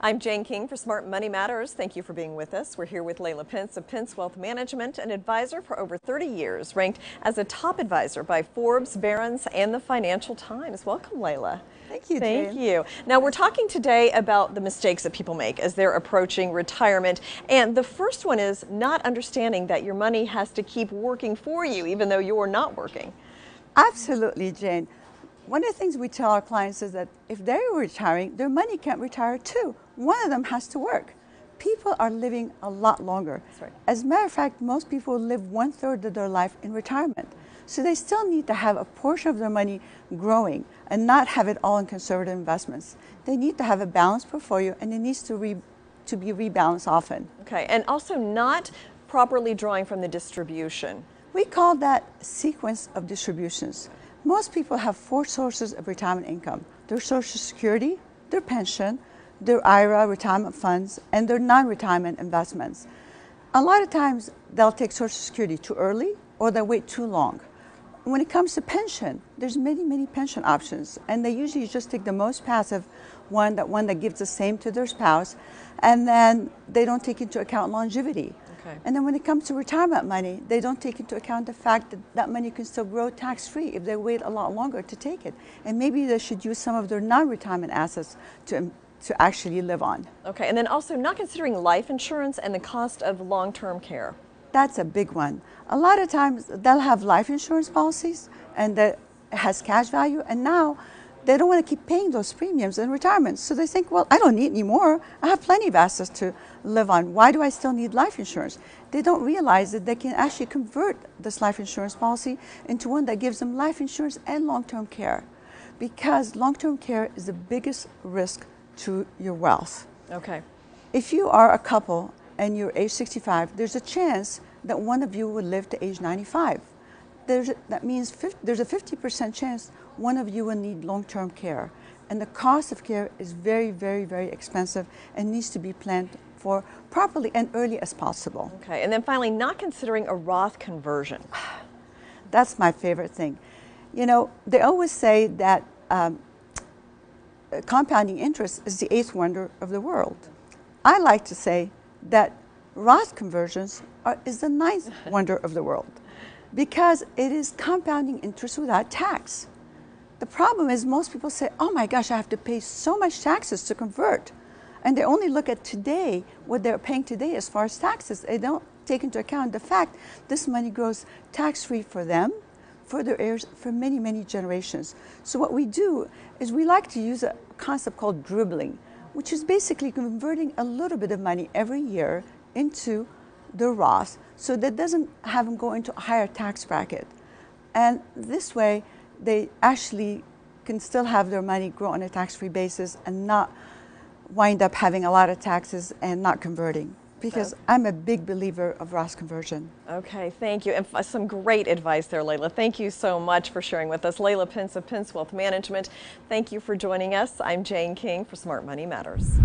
I'm Jane King for Smart Money Matters. Thank you for being with us. We're here with Laila Pence of Pence Wealth Management, an advisor for over 30 years, ranked as a top advisor by Forbes, Barron, and the Financial Times. Welcome, Laila. Thank you, Jane. Thank you. Now, we're talking today about the mistakes that people make as they're approaching retirement. And the first one is not understanding that your money has to keep working for you, even though you're not working. Absolutely, Jane. One of the things we tell our clients is that if they're retiring, their money can't retire too. One of them has to work. People are living a lot longer. That's right. As a matter of fact, most people live 1/3 of their life in retirement. So they still need to have a portion of their money growing and not have it all in conservative investments. They need to have a balanced portfolio, and it needs to be rebalanced often. Okay, and also not properly drawing from the distribution. We call that sequence of distributions. Most people have 4 sources of retirement income: their Social Security, their pension, their IRA retirement funds, and their non-retirement investments. A lot of times they'll take Social Security too early or they'll wait too long. When it comes to pension, there's many pension options, and they usually just take the most passive one that gives the same to their spouse, and then they don't take into account longevity. Okay. And then when it comes to retirement money, they don't take into account the fact that that money can still grow tax-free if they wait a lot longer to take it. And maybe they should use some of their non-retirement assets to actually live on. Okay, and then also not considering life insurance and the cost of long-term care. That's a big one. A lot of times they'll have life insurance policies and that has cash value, and now they don't want to keep paying those premiums in retirement. So they think, well, I don't need any more. I have plenty of assets to live on. Why do I still need life insurance? They don't realize that they can actually convert this life insurance policy into one that gives them life insurance and long-term care, because long-term care is the biggest risk to your wealth. Okay. If you are a couple and you're age 65, there's a chance that one of you will live to age 95. That means there's a 50% chance one of you will need long-term care. And the cost of care is very expensive and needs to be planned for properly and early as possible. Okay, and then finally, not considering a Roth conversion. That's my favorite thing. You know, they always say that compounding interest is the 8th wonder of the world. I like to say that Roth conversions is the 9th wonder of the world, because it is compounding interest without tax. The problem is most people say, oh my gosh, I have to pay so much taxes to convert. And they only look at today, what they're paying today as far as taxes. They don't take into account the fact this money grows tax-free for them, for their heirs, for many generations. So what we do is we like to use a concept called dribbling, which is basically converting a little bit of money every year into the Roth, so that doesn't have them go into a higher tax bracket. And this way, they actually can still have their money grow on a tax-free basis and not wind up having a lot of taxes and not converting. Because I'm a big believer of Roth conversion. Okay, thank you. And some great advice there, Laila. Thank you so much for sharing with us. Laila Pence of Pence Wealth Management, thank you for joining us. I'm Jane King for Smart Money Matters.